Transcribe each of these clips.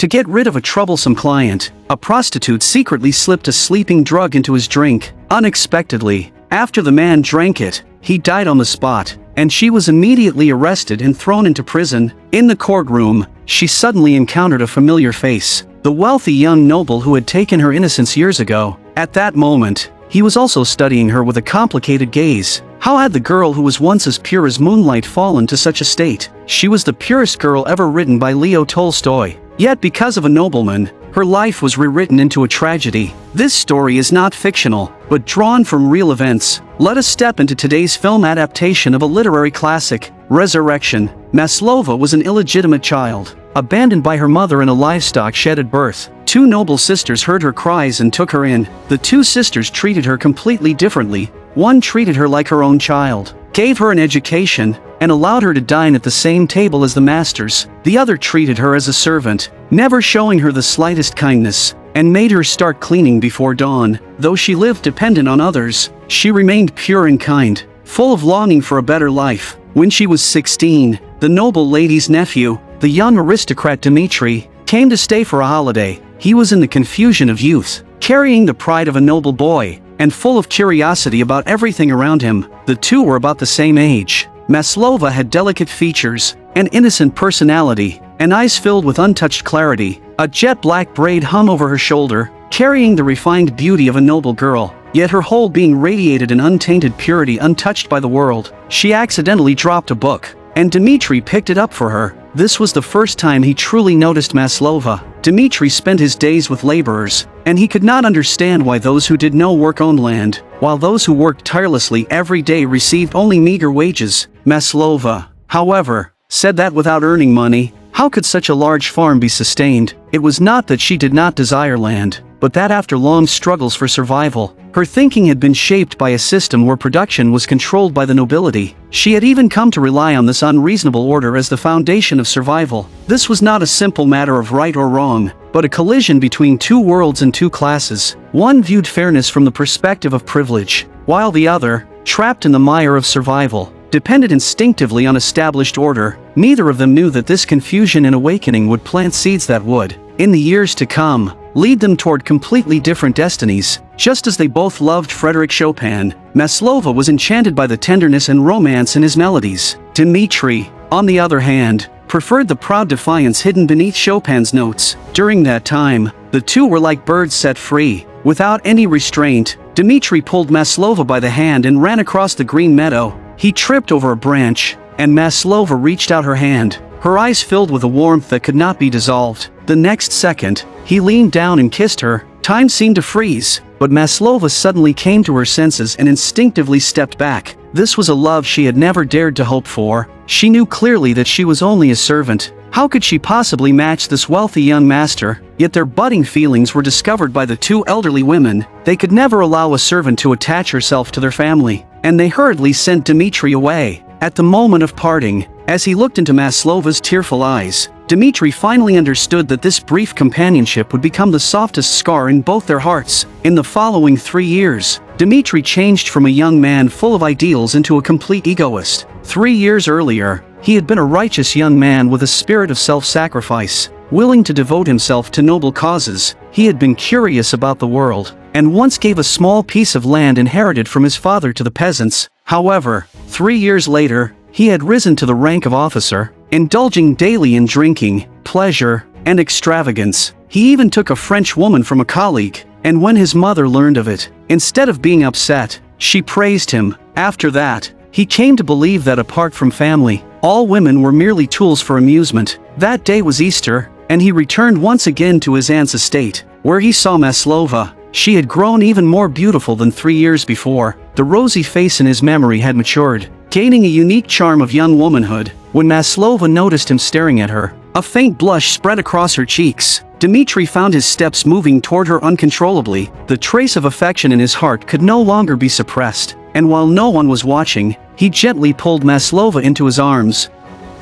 To get rid of a troublesome client, a prostitute secretly slipped a sleeping drug into his drink. Unexpectedly, after the man drank it, he died on the spot, and she was immediately arrested and thrown into prison. In the courtroom, she suddenly encountered a familiar face, the wealthy young noble who had taken her innocence years ago. At that moment, he was also studying her with a complicated gaze. How had the girl who was once as pure as moonlight fallen to such a state? She was the purest girl ever written by Leo Tolstoy. Yet because of a nobleman, her life was rewritten into a tragedy. This story is not fictional, but drawn from real events. Let us step into today's film adaptation of a literary classic, Resurrection. Maslova was an illegitimate child, abandoned by her mother in a livestock shed at birth. Two noble sisters heard her cries and took her in. The two sisters treated her completely differently. One treated her like her own child, gave her an education, and allowed her to dine at the same table as the masters. The other treated her as a servant, never showing her the slightest kindness, and made her start cleaning before dawn. Though she lived dependent on others, she remained pure and kind, full of longing for a better life. When she was 16, the noble lady's nephew, the young aristocrat Dmitri, came to stay for a holiday. He was in the confusion of youth, carrying the pride of a noble boy, and full of curiosity about everything around him. The two were about the same age. Maslova had delicate features, an innocent personality, and eyes filled with untouched clarity. A jet-black braid hung over her shoulder, carrying the refined beauty of a noble girl, yet her whole being radiated an untainted purity untouched by the world. She accidentally dropped a book, and Dmitri picked it up for her. This was the first time he truly noticed Maslova. Dmitri spent his days with laborers, and he could not understand why those who did no work owned land, while those who worked tirelessly every day received only meager wages. Maslova, however, said that without earning money, how could such a large farm be sustained? It was not that she did not desire land, but that after long struggles for survival, her thinking had been shaped by a system where production was controlled by the nobility. She had even come to rely on this unreasonable order as the foundation of survival. This was not a simple matter of right or wrong, but a collision between two worlds and two classes. One viewed fairness from the perspective of privilege, while the other, trapped in the mire of survival, depended instinctively on established order. Neither of them knew that this confusion and awakening would plant seeds that would, in the years to come, lead them toward completely different destinies. Just as they both loved Frédéric Chopin, Maslova was enchanted by the tenderness and romance in his melodies. Dmitri, on the other hand, preferred the proud defiance hidden beneath Chopin's notes. During that time, the two were like birds set free. Without any restraint, Dmitri pulled Maslova by the hand and ran across the green meadow. He tripped over a branch, and Maslova reached out her hand, her eyes filled with a warmth that could not be dissolved. The next second, he leaned down and kissed her. Time seemed to freeze, but Maslova suddenly came to her senses and instinctively stepped back. This was a love she had never dared to hope for. She knew clearly that she was only a servant. How could she possibly match this wealthy young master? Yet their budding feelings were discovered by the two elderly women. They could never allow a servant to attach herself to their family, and they hurriedly sent Dmitri away. At the moment of parting, as he looked into Maslova's tearful eyes, Dmitri finally understood that this brief companionship would become the softest scar in both their hearts. In the following 3 years, Dmitri changed from a young man full of ideals into a complete egoist. 3 years earlier, he had been a righteous young man with a spirit of self-sacrifice, willing to devote himself to noble causes. He had been curious about the world, and once gave a small piece of land inherited from his father to the peasants. However, 3 years later, he had risen to the rank of officer, indulging daily in drinking, pleasure, and extravagance. He even took a French woman from a colleague, and when his mother learned of it, instead of being upset, she praised him. After that, he came to believe that apart from family, all women were merely tools for amusement. That day was Easter, and he returned once again to his aunt's estate, where he saw Maslova. She had grown even more beautiful than 3 years before. The rosy face in his memory had matured, gaining a unique charm of young womanhood. When Maslova noticed him staring at her, a faint blush spread across her cheeks. Dmitri found his steps moving toward her uncontrollably. The trace of affection in his heart could no longer be suppressed, and while no one was watching, he gently pulled Maslova into his arms.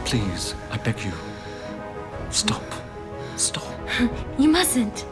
Please, I beg you. Stop. Stop. You mustn't.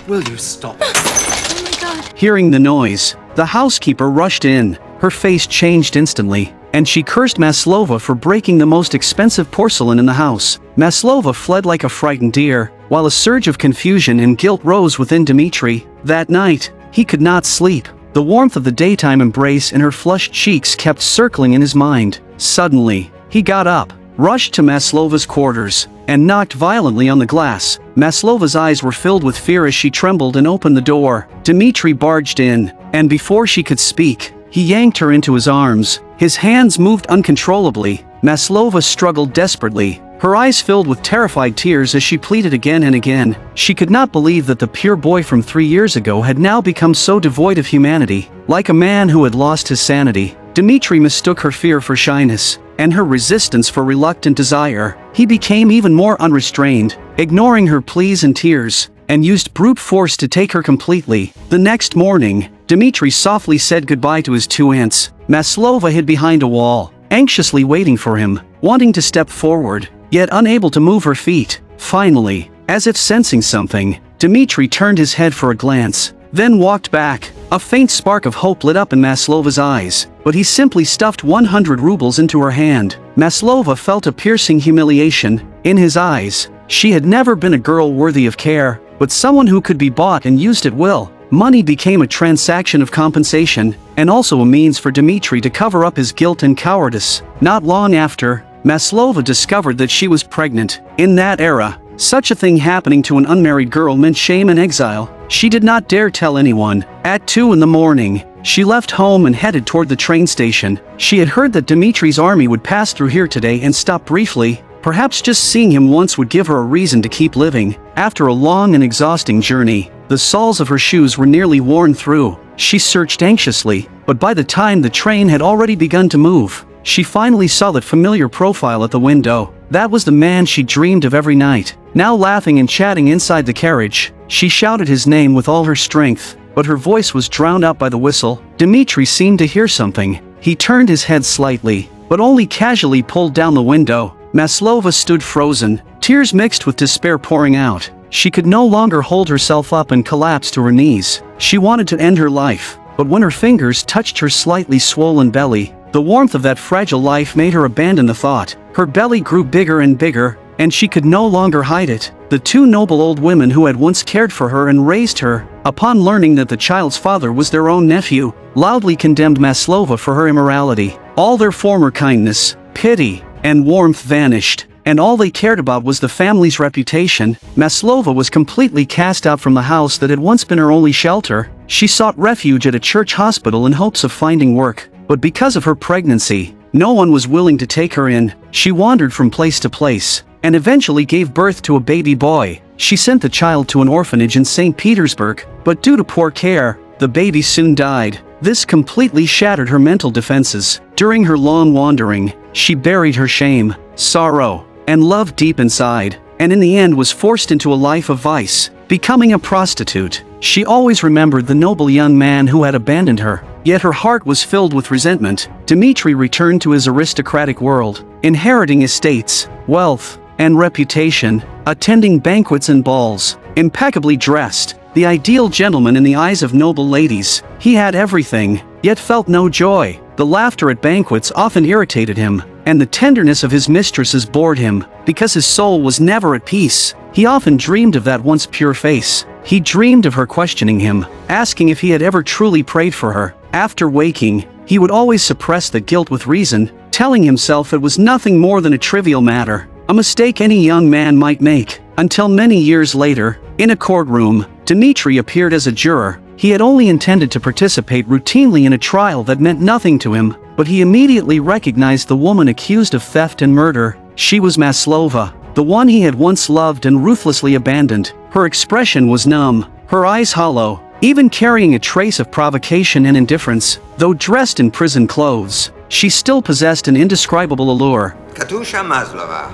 Will you stop? Oh my God. Hearing the noise, the housekeeper rushed in. Her face changed instantly. and she cursed Maslova for breaking the most expensive porcelain in the house. Maslova fled like a frightened deer, while a surge of confusion and guilt rose within Dmitri. That night, he could not sleep. The warmth of the daytime embrace and her flushed cheeks kept circling in his mind. Suddenly, he got up, rushed to Maslova's quarters, and knocked violently on the glass. Maslova's eyes were filled with fear as she trembled and opened the door. Dmitri barged in, and before she could speak, he yanked her into his arms. His hands moved uncontrollably. Maslova struggled desperately, her eyes filled with terrified tears as she pleaded again and again. She could not believe that the pure boy from 3 years ago had now become so devoid of humanity. Like a man who had lost his sanity, Dmitri mistook her fear for shyness, and her resistance for reluctant desire. He became even more unrestrained, ignoring her pleas and tears, and used brute force to take her completely. The next morning, Dmitri softly said goodbye to his 2 aunts. Maslova hid behind a wall, anxiously waiting for him, wanting to step forward, yet unable to move her feet. Finally, as if sensing something, Dmitri turned his head for a glance, then walked back. A faint spark of hope lit up in Maslova's eyes, but he simply stuffed 100 rubles into her hand. Maslova felt a piercing humiliation in his eyes. She had never been a girl worthy of care, but someone who could be bought and used at will. Money became a transaction of compensation, and also a means for Dmitri to cover up his guilt and cowardice. Not long after, Maslova discovered that she was pregnant. In that era, such a thing happening to an unmarried girl meant shame and exile. She did not dare tell anyone. At 2 in the morning, she left home and headed toward the train station. She had heard that Dmitri's army would pass through here today and stop briefly. Perhaps just seeing him once would give her a reason to keep living. After a long and exhausting journey, the soles of her shoes were nearly worn through. She searched anxiously, but by the time the train had already begun to move, she finally saw that familiar profile at the window. That was the man she dreamed of every night. Now laughing and chatting inside the carriage, she shouted his name with all her strength, but her voice was drowned out by the whistle. Dmitri seemed to hear something. He turned his head slightly, but only casually pulled down the window. Maslova stood frozen, tears mixed with despair pouring out. She could no longer hold herself up and collapsed to her knees. She wanted to end her life, but when her fingers touched her slightly swollen belly, the warmth of that fragile life made her abandon the thought. Her belly grew bigger and bigger, and she could no longer hide it. The 2 noble old women who had once cared for her and raised her, upon learning that the child's father was their own nephew, loudly condemned Maslova for her immorality. All their former kindness, pity, and warmth vanished, and all they cared about was the family's reputation. Maslova was completely cast out from the house that had once been her only shelter. She sought refuge at a church hospital in hopes of finding work, but because of her pregnancy, no one was willing to take her in. She wandered from place to place, and eventually gave birth to a baby boy. She sent the child to an orphanage in St. Petersburg, but due to poor care, the baby soon died. This completely shattered her mental defenses. During her long wandering, she buried her shame, sorrow, and love deep inside, and in the end was forced into a life of vice, becoming a prostitute. She always remembered the noble young man who had abandoned her, yet her heart was filled with resentment. Dmitri returned to his aristocratic world, inheriting estates, wealth, and reputation, attending banquets and balls, impeccably dressed, the ideal gentleman in the eyes of noble ladies. He had everything, yet felt no joy. The laughter at banquets often irritated him, and the tenderness of his mistresses bored him, because his soul was never at peace. He often dreamed of that once pure face. He dreamed of her questioning him, asking if he had ever truly prayed for her. After waking, he would always suppress the guilt with reason, telling himself it was nothing more than a trivial matter, a mistake any young man might make. Until many years later, in a courtroom, Dmitri appeared as a juror. He had only intended to participate routinely in a trial that meant nothing to him, but he immediately recognized the woman accused of theft and murder. She was Maslova, the one he had once loved and ruthlessly abandoned. Her expression was numb, her eyes hollow, even carrying a trace of provocation and indifference. Though dressed in prison clothes, she still possessed an indescribable allure. Katusha Maslova,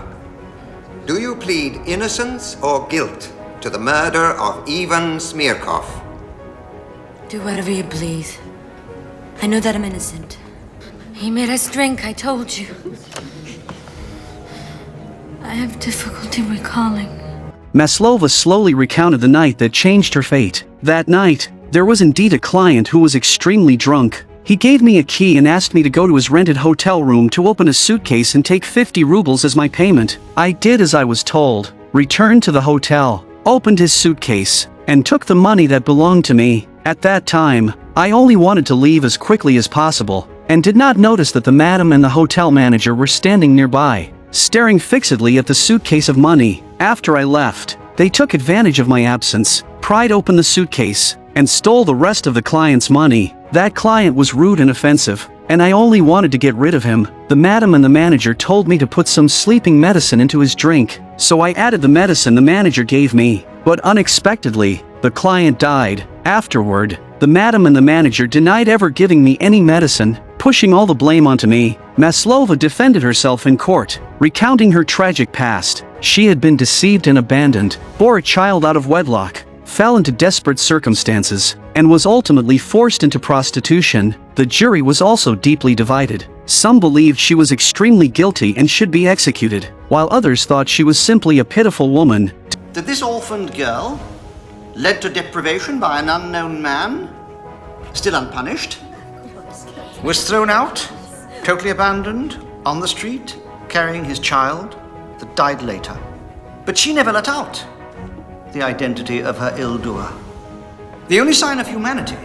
do you plead innocence or guilt to the murder of Ivan Smirkov? Do whatever you please. I know that I'm innocent. He made us drink, I told you. I have difficulty recalling. Maslova slowly recounted the night that changed her fate. That night, there was indeed a client who was extremely drunk. He gave me a key and asked me to go to his rented hotel room to open a suitcase and take 50 rubles as my payment. I did as I was told, returned to the hotel, opened his suitcase, and took the money that belonged to me. At that time, I only wanted to leave as quickly as possible, and did not notice that the madam and the hotel manager were standing nearby, staring fixedly at the suitcase of money. After I left, they took advantage of my absence, pried open the suitcase, and stole the rest of the client's money. That client was rude and offensive, and I only wanted to get rid of him. The madam and the manager told me to put some sleeping medicine into his drink, so I added the medicine the manager gave me, but unexpectedly, the client died. Afterward, the madam and the manager denied ever giving me any medicine, pushing all the blame onto me. Maslova defended herself in court, recounting her tragic past. She had been deceived and abandoned, bore a child out of wedlock, fell into desperate circumstances, and was ultimately forced into prostitution. The jury was also deeply divided. Some believed she was extremely guilty and should be executed, while others thought she was simply a pitiful woman. That this orphaned girl, led to deprivation by an unknown man, still unpunished, was thrown out, totally abandoned, on the street, carrying his child, that died later. But she never let out the identity of her ill-doer. The only sign of humanity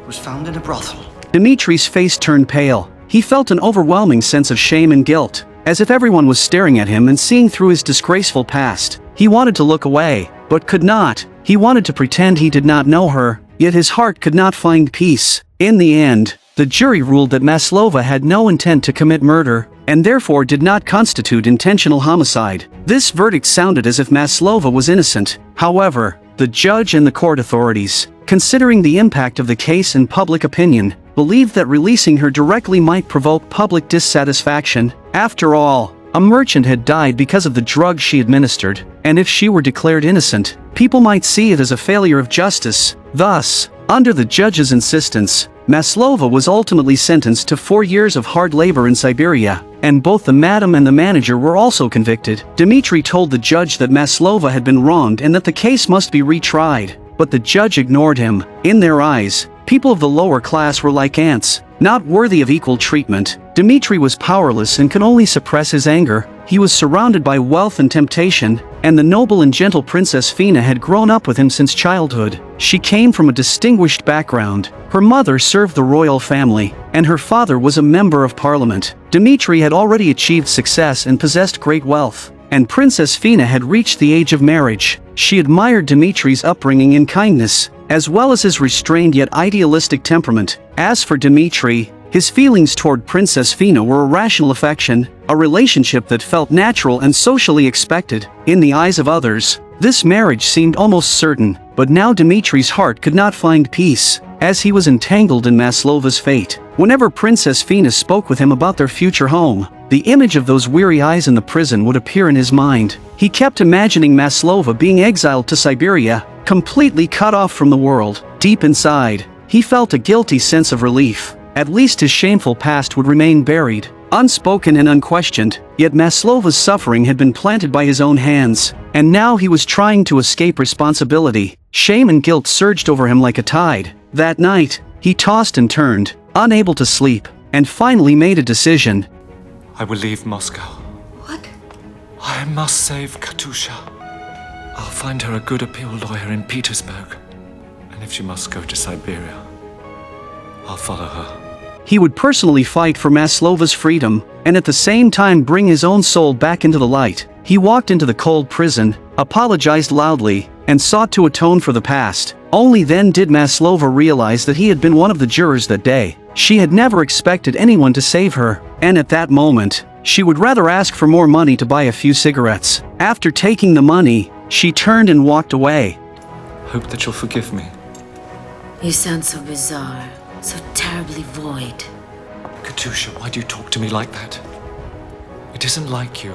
was found in a brothel. Dimitri's face turned pale. He felt an overwhelming sense of shame and guilt, as if everyone was staring at him and seeing through his disgraceful past. He wanted to look away, but could not. He wanted to pretend he did not know her, yet his heart could not find peace. In the end, the jury ruled that Maslova had no intent to commit murder, and therefore did not constitute intentional homicide. This verdict sounded as if Maslova was innocent. However, the judge and the court authorities, considering the impact of the case and public opinion, believed that releasing her directly might provoke public dissatisfaction. After all, a merchant had died because of the drugs she administered, and if she were declared innocent, people might see it as a failure of justice. Thus, under the judge's insistence, Maslova was ultimately sentenced to 4 years of hard labor in Siberia, and both the madam and the manager were also convicted. Dimitri told the judge that Maslova had been wronged and that the case must be retried, but the judge ignored him. In their eyes, people of the lower class were like ants, not worthy of equal treatment. Dimitri was powerless and could only suppress his anger. He was surrounded by wealth and temptation, and the noble and gentle Princess Fina had grown up with him since childhood. She came from a distinguished background. Her mother served the royal family, and her father was a member of parliament. Dimitri had already achieved success and possessed great wealth, and Princess Fina had reached the age of marriage. She admired Dimitri's upbringing and kindness, as well as his restrained yet idealistic temperament. As for Dimitri, his feelings toward Princess Fina were a rational affection, a relationship that felt natural and socially expected. In the eyes of others, this marriage seemed almost certain, but now Dimitri's heart could not find peace, as he was entangled in Maslova's fate. Whenever Princess Fina spoke with him about their future home, the image of those weary eyes in the prison would appear in his mind. He kept imagining Maslova being exiled to Siberia, completely cut off from the world. Deep inside, he felt a guilty sense of relief. At least his shameful past would remain buried, unspoken and unquestioned. Yet Maslova's suffering had been planted by his own hands, and now he was trying to escape responsibility. Shame and guilt surged over him like a tide. That night, he tossed and turned, unable to sleep, and finally made a decision. I will leave Moscow. What? I must save Katusha. I'll find her a good appeal lawyer in Petersburg. And if she must go to Siberia, I'll follow her. He would personally fight for Maslova's freedom, and at the same time bring his own soul back into the light. He walked into the cold prison, apologized loudly, and sought to atone for the past. Only then did Maslova realize that he had been one of the jurors that day. She had never expected anyone to save her, and at that moment, she would rather ask for more money to buy a few cigarettes. After taking the money, she turned and walked away. Hope that you'll forgive me. You sound so bizarre, so terribly void. Katusha, why do you talk to me like that? It isn't like you.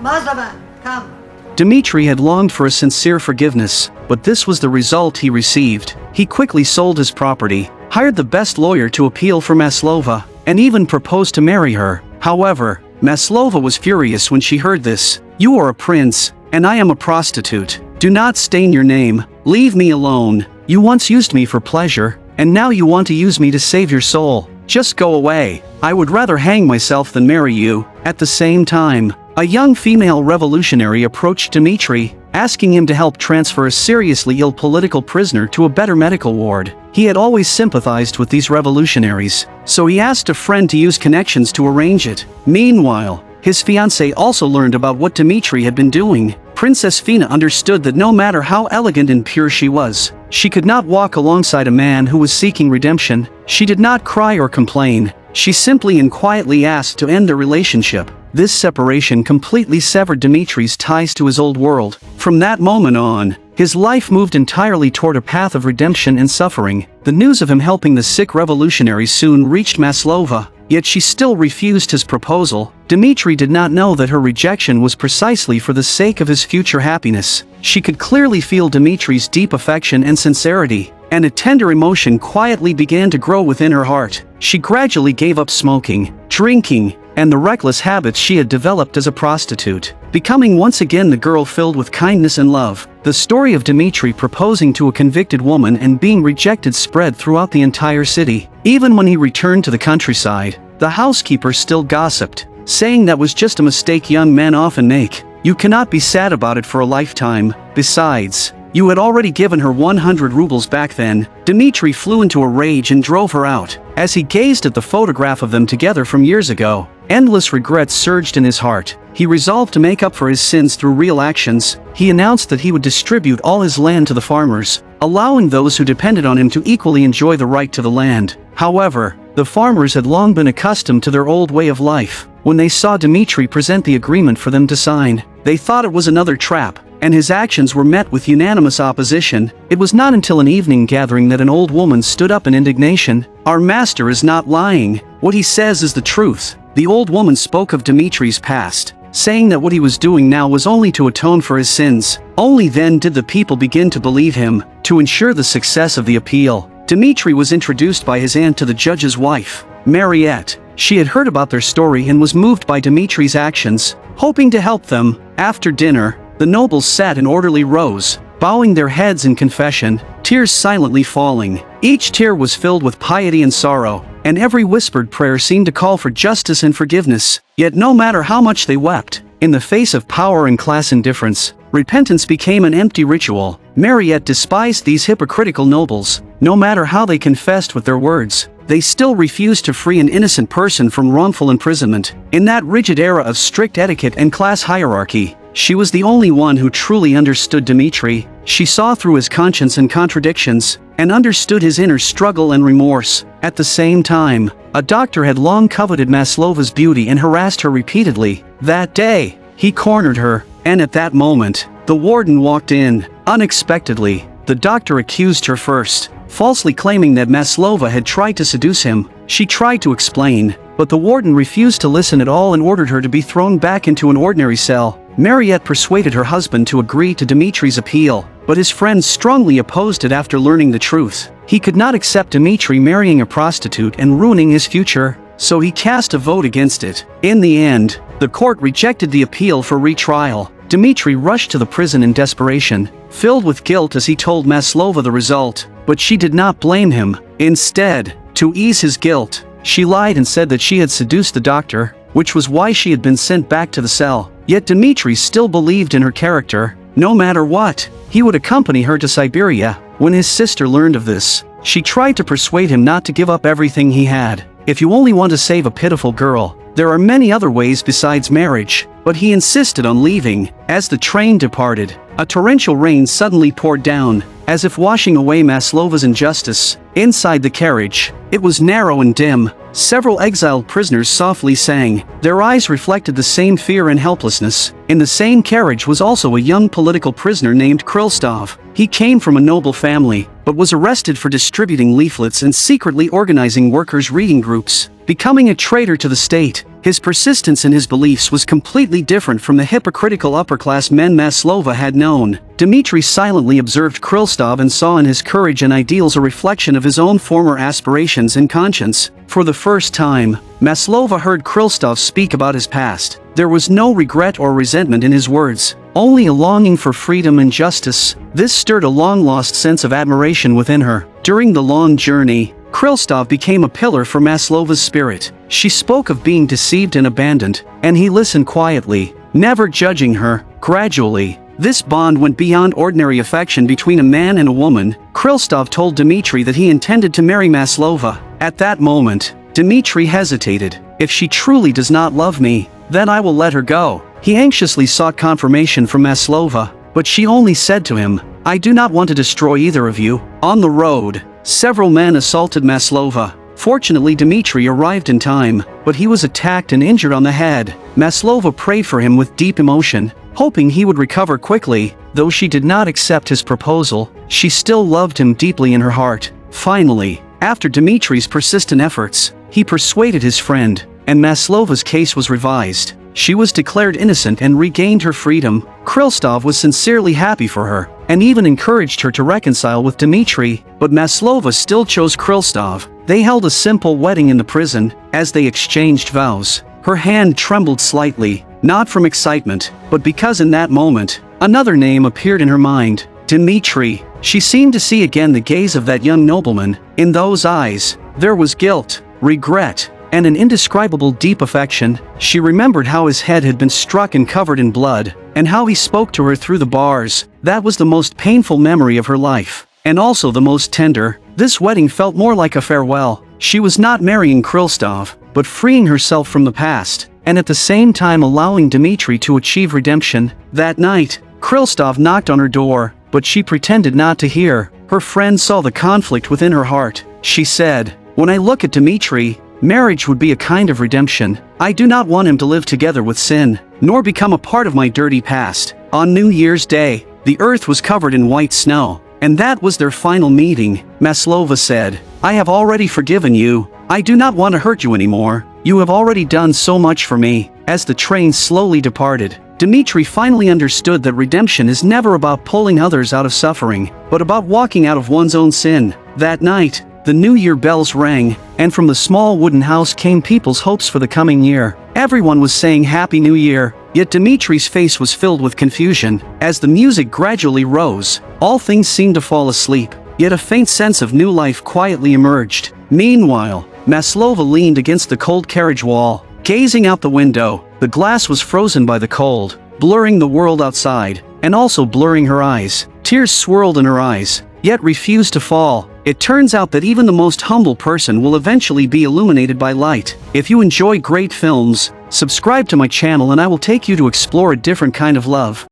Maslova, come. Dimitri had longed for a sincere forgiveness, but this was the result he received. He quickly sold his property, hired the best lawyer to appeal for Maslova, and even proposed to marry her. However, Maslova was furious when she heard this. "You are a prince, and I am a prostitute. Do not stain your name. Leave me alone. You once used me for pleasure, and now you want to use me to save your soul. Just go away. I would rather hang myself than marry you." At the same time, a young female revolutionary approached Dmitri, asking him to help transfer a seriously ill political prisoner to a better medical ward. He had always sympathized with these revolutionaries, so he asked a friend to use connections to arrange it. Meanwhile, his fiancée also learned about what Dmitri had been doing. Princess Fina understood that no matter how elegant and pure she was, she could not walk alongside a man who was seeking redemption. She did not cry or complain. She simply and quietly asked to end their relationship. This separation completely severed Dmitri's ties to his old world. From that moment on, his life moved entirely toward a path of redemption and suffering. The news of him helping the sick revolutionaries soon reached Maslova, yet she still refused his proposal. Dmitri did not know that her rejection was precisely for the sake of his future happiness. She could clearly feel Dmitri's deep affection and sincerity, and a tender emotion quietly began to grow within her heart. She gradually gave up smoking, drinking, and the reckless habits she had developed as a prostitute, becoming once again the girl filled with kindness and love. The story of Dmitri proposing to a convicted woman and being rejected spread throughout the entire city. Even when he returned to the countryside, the housekeeper still gossiped, saying that was just a mistake young men often make. You cannot be sad about it for a lifetime. Besides, you had already given her 100 rubles back then. Dmitri flew into a rage and drove her out. As he gazed at the photograph of them together from years ago, endless regrets surged in his heart. He resolved to make up for his sins through real actions. He announced that he would distribute all his land to the farmers, allowing those who depended on him to equally enjoy the right to the land. However, the farmers had long been accustomed to their old way of life. When they saw Dmitri present the agreement for them to sign, they thought it was another trap, and his actions were met with unanimous opposition. It was not until an evening gathering that an old woman stood up in indignation. "Our master is not lying. What he says is the truth." The old woman spoke of Dmitri's past, saying that what he was doing now was only to atone for his sins. Only then did the people begin to believe him. To ensure the success of the appeal, Dmitri was introduced by his aunt to the judge's wife, Mariette. She had heard about their story and was moved by Dmitri's actions, hoping to help them. After dinner, the nobles sat in orderly rows, bowing their heads in confession, tears silently falling. Each tear was filled with piety and sorrow, and every whispered prayer seemed to call for justice and forgiveness. Yet no matter how much they wept, in the face of power and class indifference, repentance became an empty ritual. Mariette despised these hypocritical nobles. No matter how they confessed with their words, they still refused to free an innocent person from wrongful imprisonment. In that rigid era of strict etiquette and class hierarchy, she was the only one who truly understood Dmitri. She saw through his conscience and contradictions, and understood his inner struggle and remorse. At the same time, a doctor had long coveted Maslova's beauty and harassed her repeatedly. That day, he cornered her, and at that moment, the warden walked in. Unexpectedly, the doctor accused her first, falsely claiming that Maslova had tried to seduce him. She tried to explain, but the warden refused to listen at all and ordered her to be thrown back into an ordinary cell. Mariette persuaded her husband to agree to Dmitri's appeal, but his friends strongly opposed it after learning the truth. He could not accept Dmitri marrying a prostitute and ruining his future, so he cast a vote against it. In the end, the court rejected the appeal for retrial. Dmitri rushed to the prison in desperation, filled with guilt as he told Maslova the result, but she did not blame him. Instead, to ease his guilt, she lied and said that she had seduced the doctor, which was why she had been sent back to the cell. Yet Dmitri still believed in her character. No matter what, he would accompany her to Siberia. When his sister learned of this, she tried to persuade him not to give up everything he had. If you only want to save a pitiful girl, there are many other ways besides marriage. But he insisted on leaving. As the train departed, a torrential rain suddenly poured down, as if washing away Maslova's injustice. Inside the carriage, it was narrow and dim. Several exiled prisoners softly sang. Their eyes reflected the same fear and helplessness. In the same carriage was also a young political prisoner named Krylstov. He came from a noble family, but was arrested for distributing leaflets and secretly organizing workers' reading groups, becoming a traitor to the state. His persistence in his beliefs was completely different from the hypocritical upper-class men Maslova had known. Dmitri silently observed Krylstov and saw in his courage and ideals a reflection of his own former aspirations and conscience. For the first time, Maslova heard Krylstov speak about his past. There was no regret or resentment in his words, only a longing for freedom and justice. This stirred a long-lost sense of admiration within her. During the long journey, Krylstov became a pillar for Maslova's spirit. She spoke of being deceived and abandoned, and he listened quietly, never judging her. Gradually, this bond went beyond ordinary affection between a man and a woman. Krylstov told Dmitri that he intended to marry Maslova. At that moment, Dmitri hesitated. If she truly does not love me, then I will let her go. He anxiously sought confirmation from Maslova, but she only said to him, I do not want to destroy either of you. On the road, several men assaulted Maslova. Fortunately, Dmitri arrived in time, but he was attacked and injured on the head. Maslova prayed for him with deep emotion, hoping he would recover quickly. Though she did not accept his proposal, she still loved him deeply in her heart. Finally, after Dmitri's persistent efforts, he persuaded his friend, and Maslova's case was revised. She was declared innocent and regained her freedom. Krylstov was sincerely happy for her, and even encouraged her to reconcile with Dmitri, but Maslova still chose Krylstov. They held a simple wedding in the prison. As they exchanged vows, her hand trembled slightly, not from excitement, but because in that moment, another name appeared in her mind, Dmitri. She seemed to see again the gaze of that young nobleman. In those eyes, there was guilt, regret, and an indescribable deep affection. She remembered how his head had been struck and covered in blood, and how he spoke to her through the bars. That was the most painful memory of her life, and also the most tender. This wedding felt more like a farewell. She was not marrying Krylstov, but freeing herself from the past, and at the same time allowing Dmitri to achieve redemption. That night, Krylstov knocked on her door, but she pretended not to hear. Her friend saw the conflict within her heart. She said, when I look at Dmitri, marriage would be a kind of redemption. I do not want him to live together with sin, nor become a part of my dirty past. On New Year's Day, the earth was covered in white snow, and that was their final meeting. Maslova said, I have already forgiven you. I do not want to hurt you anymore. You have already done so much for me. As the train slowly departed, Dmitri finally understood that redemption is never about pulling others out of suffering, but about walking out of one's own sin. That night, the New Year bells rang, and from the small wooden house came people's hopes for the coming year. Everyone was saying Happy New Year, yet Dmitri's face was filled with confusion. As the music gradually rose, all things seemed to fall asleep, yet a faint sense of new life quietly emerged. Meanwhile, Maslova leaned against the cold carriage wall, gazing out the window. The glass was frozen by the cold, blurring the world outside, and also blurring her eyes. Tears swirled in her eyes, yet refused to fall. It turns out that even the most humble person will eventually be illuminated by light. If you enjoy great films, subscribe to my channel and I will take you to explore a different kind of love.